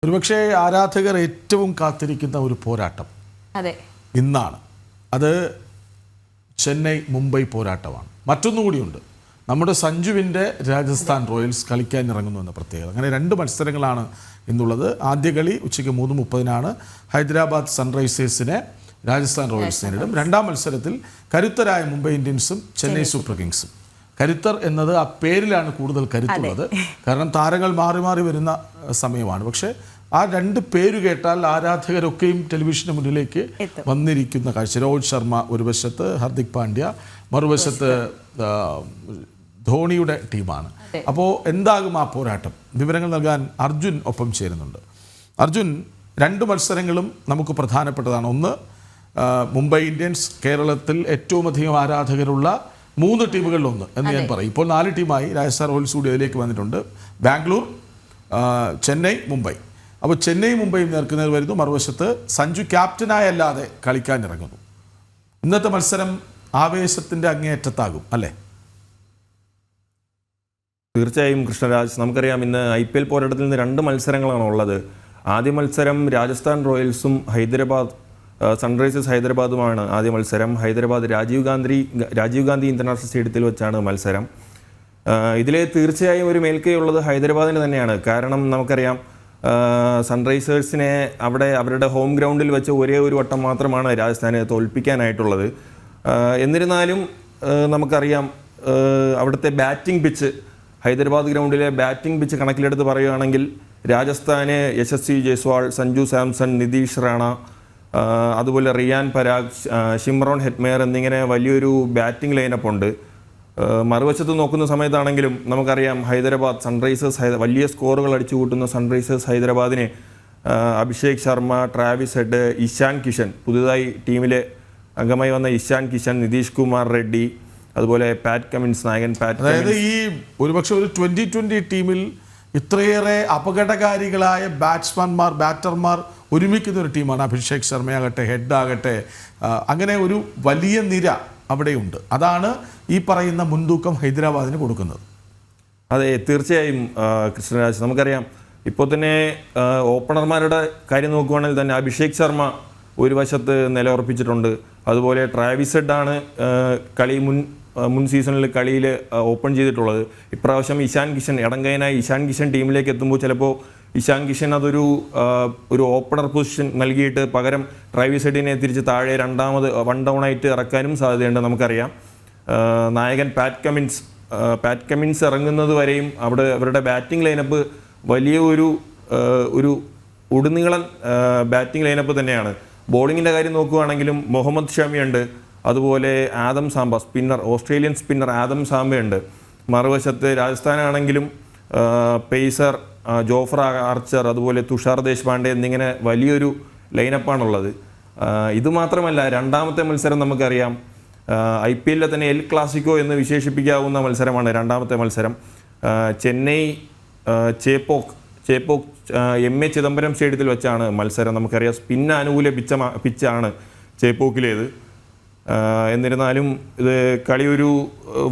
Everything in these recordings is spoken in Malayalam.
ഒരുപക്ഷെ ആരാധകർ ഏറ്റവും കാത്തിരിക്കുന്ന ഒരു പോരാട്ടം അതെ ഇന്നാണ്. അത് ചെന്നൈ മുംബൈ പോരാട്ടമാണ്. മറ്റൊന്നുകൂടിയുണ്ട്, നമ്മുടെ സഞ്ജുവിൻ്റെ രാജസ്ഥാൻ റോയൽസ് കളിക്കാൻ ഇറങ്ങുന്നു എന്ന പ്രത്യേകത. അങ്ങനെ രണ്ട് മത്സരങ്ങളാണ് ഇന്നുള്ളത്. ആദ്യ കളി ഉച്ചയ്ക്ക് 3:30 ഹൈദരാബാദ് സൺറൈസേഴ്സിനെ രാജസ്ഥാൻ റോയൽസ് നേരിടും. രണ്ടാം മത്സരത്തിൽ കരുത്തരായ മുംബൈ ഇന്ത്യൻസും ചെന്നൈ സൂപ്പർ കിങ്സും. കരുത്തർ എന്നത് ആ പേരിലാണ് കൂടുതൽ കരുത്തുള്ളത്, കാരണം താരങ്ങൾ മാറി മാറി വരുന്ന സമയമാണ്. പക്ഷേ ആ രണ്ട് പേര് കേട്ടാൽ ആരാധകരൊക്കെയും ടെലിവിഷന് മുന്നിലേക്ക് വന്നിരിക്കുന്ന കാഴ്ച. രോഹിത് ശർമ്മ ഒരു വശത്ത്, ഹാർദിക് പാണ്ഡ്യ മറുവശത്ത് ധോണിയുടെ ടീമാണ്. അപ്പോൾ എന്താകും ആ പോരാട്ടം? വിവരങ്ങൾ നൽകാൻ അർജുൻ ഒപ്പം ചേരുന്നുണ്ട്. അർജുൻ, രണ്ട് മത്സരങ്ങളും നമുക്ക് പ്രധാനപ്പെട്ടതാണ്. ഒന്ന്, മുംബൈ ഇന്ത്യൻസ് കേരളത്തിൽ ഏറ്റവും അധികം ആരാധകരുള്ള 3 ടീമുകളിലൊന്ന് എന്ന് ഞാൻ പറയും. ഇപ്പോൾ 4 ടീമായി രാജസ്ഥാൻ റോയൽസ് കൂടി അതിലേക്ക് വന്നിട്ടുണ്ട്. ബാംഗ്ലൂർ, ചെന്നൈ, മുംബൈ. അപ്പോൾ ചെന്നൈ മുംബൈ നേർക്കുന്നത് വരുന്നു. മറുവശത്ത് സഞ്ജു ക്യാപ്റ്റനായല്ലാതെ കളിക്കാൻ ഇറങ്ങുന്നു. ഇന്നത്തെ മത്സരം ആവേശത്തിൻ്റെ അങ്ങേയറ്റത്താകും അല്ലേ? തീർച്ചയായും കൃഷ്ണരാജ്, നമുക്കറിയാം ഇന്ന് IPL പോരാട്ടത്തിൽ നിന്ന് 2 മത്സരങ്ങളാണ് ഉള്ളത്. ആദ്യ മത്സരം രാജസ്ഥാൻ റോയൽസും സൺറൈസേഴ്സ് ഹൈദരാബാദുമാണ് ആദ്യ മത്സരം. ഹൈദരാബാദ് രാജീവ് ഗാന്ധി ഇൻ്റർനാഷണൽ സ്റ്റേഡിയത്തിൽ വെച്ചാണ് മത്സരം. ഇതിൽ തീർച്ചയായും ഒരു മേൽക്കൈയുള്ളത് ഹൈദരാബാദിന് തന്നെയാണ്. കാരണം നമുക്കറിയാം സൺറൈസേഴ്സിനെ അവരുടെ ഹോം ഗ്രൗണ്ടിൽ വെച്ച് ഒരേ ഒരു വട്ടം മാത്രമാണ് രാജസ്ഥാനെ തോൽപ്പിക്കാനായിട്ടുള്ളത്. എന്നിരുന്നാലും നമുക്കറിയാം അവിടുത്തെ ബാറ്റിംഗ് പിച്ച്, ഹൈദരാബാദ് ഗ്രൗണ്ടിലെ ബാറ്റിംഗ് പിച്ച് കണക്കിലെടുത്ത് പറയുകയാണെങ്കിൽ രാജസ്ഥാന് യശസ്വി ജയ്സ്വാൾ, സഞ്ജു സാംസൺ, നിതീഷ് റാണ, അതുപോലെ റിയാൻ പരാഗ്, ഷിംറോൺ ഹെറ്റ്മെയർ എന്നിങ്ങനെ വലിയൊരു ബാറ്റിംഗ് ലൈനപ്പ് ഉണ്ട്. മറുവശത്ത് നോക്കുന്ന സമയത്താണെങ്കിലും നമുക്കറിയാം ഹൈദരാബാദ് സൺറൈസേഴ്സ് വലിയ സ്കോറുകൾ അടിച്ചു കൂട്ടുന്ന സൺറൈസേഴ്സ് ഹൈദരാബാദിനെ അഭിഷേക് ശർമ്മ, ട്രാവിസ് ഹെഡ്, ഇഷാൻ കിഷൻ, പുതുതായി ടീമിലെ അംഗമായി വന്ന ഇഷാൻ കിഷൻ, നിതീഷ് കുമാർ റെഡ്ഡി, അതുപോലെ പാറ്റ് കമിൻസ്, നായകൻ പാറ്റ്. അതായത് ഈ ഒരുപക്ഷെ ഒരു 2020 ടീമിൽ ഇത്രയേറെ അപകടകാരികളായ ബാറ്റർമാർ ഒരുമിക്കുന്ന ഒരു ടീമാണ്. അഭിഷേക് ശർമ്മയാകട്ടെ, ഹെഡ് ആകട്ടെ, അങ്ങനെ ഒരു വലിയ നിര അവിടെയുണ്ട്. അതാണ് ഈ പറയുന്ന മുൻതൂക്കം ഹൈദരാബാദിന് കൊടുക്കുന്നത്. അതെ, തീർച്ചയായും കൃഷ്ണരാജ്, നമുക്കറിയാം ഇപ്പോൾ തന്നെ ഓപ്പണർമാരുടെ കാര്യം നോക്കുകയാണെങ്കിൽ തന്നെ അഭിഷേക് ശർമ്മ ഒരു വശത്ത് നിലയുറപ്പിച്ചിട്ടുണ്ട്. അതുപോലെ ട്രാവിസ് ഹെഡാണ് മുൻ സീസണിൽ കളിയിൽ ഓപ്പൺ ചെയ്തിട്ടുള്ളത്. ഇപ്രാവശ്യം ഇഷാൻ കിഷൻ, ഇടങ്കയനായി ഇഷാൻ കിഷൻ ടീമിലേക്ക് എത്തുമ്പോൾ ചിലപ്പോൾ ഇഷാൻ കിഷൻ അതൊരു ഓപ്പണർ പൊസിഷൻ നൽകിയിട്ട് പകരം ട്രാവിസ് ഹെഡിനെ തിരിച്ച് താഴെ രണ്ടാമത് 1 ഡൗൺ ആയിട്ട് ഇറക്കാനും സാധ്യതയുണ്ട്. നമുക്കറിയാം നായകൻ പാറ്റ് കമിൻസ് ഇറങ്ങുന്നത് വരെയും അവരുടെ ബാറ്റിംഗ് ലൈനപ്പ് വലിയ ഒരു ഉടുനീളൻ ബാറ്റിംഗ് ലൈനപ്പ് തന്നെയാണ്. ബോളിങ്ങിൻ്റെ കാര്യം നോക്കുകയാണെങ്കിലും മുഹമ്മദ് ഷമിയുണ്ട്, അതുപോലെ Adam Zampa spinner, Australian spinner Adam സാംബയുണ്ട്. മറുവശത്ത് രാജസ്ഥാനാണെങ്കിലും പേസർ ജോഫ്ര ആർച്ചർ, അതുപോലെ തുഷാർ ദേശ്പാണ്ഡെ എന്നിങ്ങനെ വലിയൊരു ലൈനപ്പാണുള്ളത്. ഇതുമാത്രമല്ല, രണ്ടാമത്തെ മത്സരം നമുക്കറിയാം IPL തന്നെ എൽ ക്ലാസിക്കോ എന്ന് വിശേഷിപ്പിക്കാവുന്ന മത്സരമാണ് രണ്ടാമത്തെ മത്സരം. ചെന്നൈ ചേപ്പോക്ക് MA ചിദംബരം സ്റ്റേഡിയത്തിൽ വെച്ചാണ് മത്സരം. നമുക്കറിയാം സ്പിൻ അനുകൂല പിച്ചാണ് ചേപ്പോക്കിലേത്. എന്നിരുന്നാലും ഇത് കളി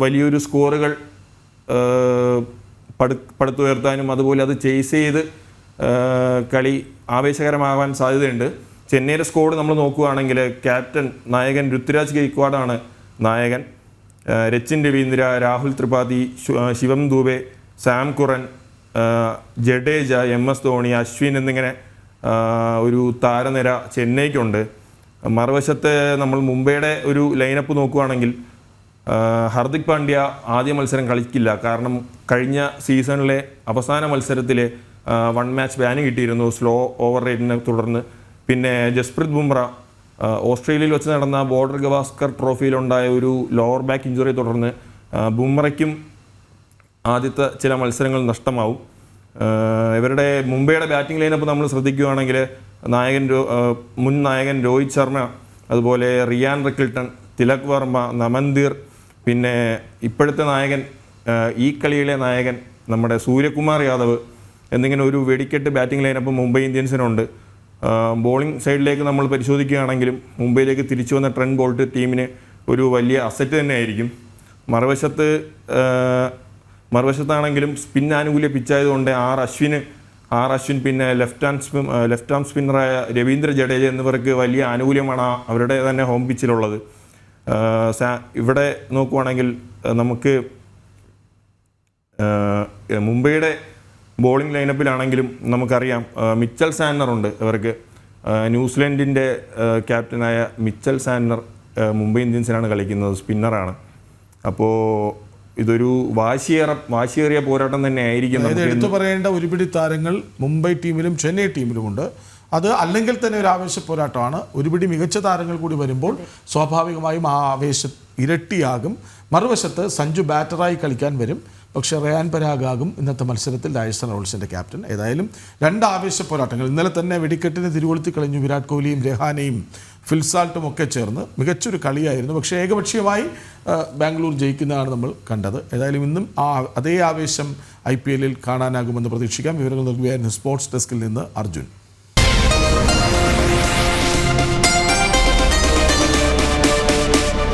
വലിയൊരു സ്കോറുകൾ പടുത്തുയർത്താനും അതുപോലെ അത് ചേസ് ചെയ്ത് കളി ആവേശകരമാകാൻ സാധ്യതയുണ്ട്. ചെന്നൈയുടെ സ്കോഡ് നമ്മൾ നോക്കുകയാണെങ്കിൽ ക്യാപ്റ്റൻ നായകൻ ഋതുരാജ് ഗെയ്ക്വാഡാണ് നായകൻ. രച്ചിൻ രവീന്ദ്ര, രാഹുൽ ത്രിപാഠി, ശിവം ദൂബെ, സാം കുറൻ, ജഡേജ, MS ധോണി, അശ്വിൻ എന്നിങ്ങനെ ഒരു താരനിര ചെന്നൈക്കുണ്ട്. മറുവശത്ത് നമ്മൾ മുംബൈയുടെ ഒരു ലൈനപ്പ് നോക്കുകയാണെങ്കിൽ ഹാർദിക് പാണ്ഡ്യ ആദ്യ മത്സരം കളിക്കില്ല. കാരണം കഴിഞ്ഞ സീസണിലെ അവസാന മത്സരത്തിൽ 1 മാച്ച് ബാൻ കിട്ടിയിരുന്നു സ്ലോ ഓവർ റേറ്റിനെ തുടർന്ന്. പിന്നെ ജസ്പ്രീത് ബുംറ ഓസ്ട്രേലിയയിൽ വെച്ച് നടന്ന ബോർഡർ ഗവാസ്കർ ട്രോഫിയിലുണ്ടായ ഒരു ലോവർ ബാക്ക് ഇഞ്ചുറിയെ തുടർന്ന് ബുംറയ്ക്കും ആദ്യത്തെ ചില മത്സരങ്ങൾ നഷ്ടമാവും. ഇവരുടെ മുംബൈയുടെ ബാറ്റിംഗ് ലൈനപ്പ് നമ്മൾ ശ്രദ്ധിക്കുകയാണെങ്കിൽ മുൻ നായകൻ രോഹിത് ശർമ്മ, അതുപോലെ റിയാൻ റിക്കിൾട്ടൺ, തിലക് വർമ്മ, നമൻദീർ, പിന്നെ ഇപ്പോഴത്തെ നായകൻ, ഈ കളിയിലെ നായകൻ നമ്മുടെ സൂര്യകുമാർ യാദവ് എന്നിങ്ങനെ ഒരു വെടിക്കെട്ട് ബാറ്റിംഗ് ലൈനപ്പ് മുംബൈ ഇന്ത്യൻസിനുണ്ട്. ബോളിംഗ് സൈഡിലേക്ക് നമ്മൾ പരിശോധിക്കുകയാണെങ്കിലും മുംബൈയിലേക്ക് തിരിച്ചു വന്ന ട്രെൻഡ് ബോൾട്ട് ടീമിന് ഒരു വലിയ അസറ്റ് തന്നെയായിരിക്കും. മറുവശത്താണെങ്കിലും സ്പിൻ ആനുകൂല്യ പിച്ചായതുകൊണ്ട് അശ്വിന് ആർ അശ്വിൻ, പിന്നെ ലെഫ്റ്റ് ആം സ്പിന്നറായ രവീന്ദ്ര ജഡേജ എന്നിവർക്ക് വലിയ ആനുകൂല്യമാണ് അവരുടെ തന്നെ ഹോം പിച്ചിലുള്ളത്. ഇവിടെ നോക്കുവാണെങ്കിൽ നമുക്ക് മുംബൈയുടെ ബോളിംഗ് ലൈനപ്പിലാണെങ്കിലും നമുക്കറിയാം മിച്ചൽ സാന്നർ ഉണ്ട് ഇവർക്ക്. ന്യൂസിലൻഡിൻ്റെ ക്യാപ്റ്റനായ മിച്ചൽ സാന്നർ മുംബൈ ഇന്ത്യൻസിനാണ് കളിക്കുന്നത്, സ്പിന്നറാണ്. അപ്പോൾ ഇതൊരു വാശിയേറിയ പോരാട്ടം തന്നെ ആയിരിക്കും. എടുത്തു പറയേണ്ട ഒരുപിടി താരങ്ങൾ മുംബൈ ടീമിലും ചെന്നൈ ടീമിലുമുണ്ട്. അത് അല്ലെങ്കിൽ തന്നെ ഒരു ആവേശ പോരാട്ടമാണ്. ഒരുപിടി മികച്ച താരങ്ങൾ കൂടി വരുമ്പോൾ സ്വാഭാവികമായും ആ ആവേശം ഇരട്ടിയാകും. മറുവശത്ത് സഞ്ജു ബാറ്ററായി കളിക്കാൻ വരും. പക്ഷേ റയാൻ പരാഗാകും ഇന്നത്തെ മത്സരത്തിൽ രാജസ്ഥാൻ റോയൽസിൻ്റെ ക്യാപ്റ്റൻ. ഏതായാലും രണ്ട് ആവേശ പോരാട്ടങ്ങൾ. ഇന്നലെ തന്നെ വെടിക്കെട്ടിന് തിരുവൊളുത്തി കളഞ്ഞു വിരാട് കോഹ്ലിയും രഹാനെയും ഫിൽസാൾട്ടും ഒക്കെ ചേർന്ന് മികച്ചൊരു കളിയായിരുന്നു. പക്ഷേ ഏകപക്ഷീയമായി ബാംഗ്ലൂർ ജയിക്കുന്നതാണ് നമ്മൾ കണ്ടത്. ഏതായാലും ഇന്നും അതേ ആവേശം IPL കാണാനാകുമെന്ന് പ്രതീക്ഷിക്കാം. വിവരങ്ങൾ നൽകുകയായിരുന്നു സ്പോർട്സ് ഡെസ്കിൽ നിന്ന് അർജുൻ.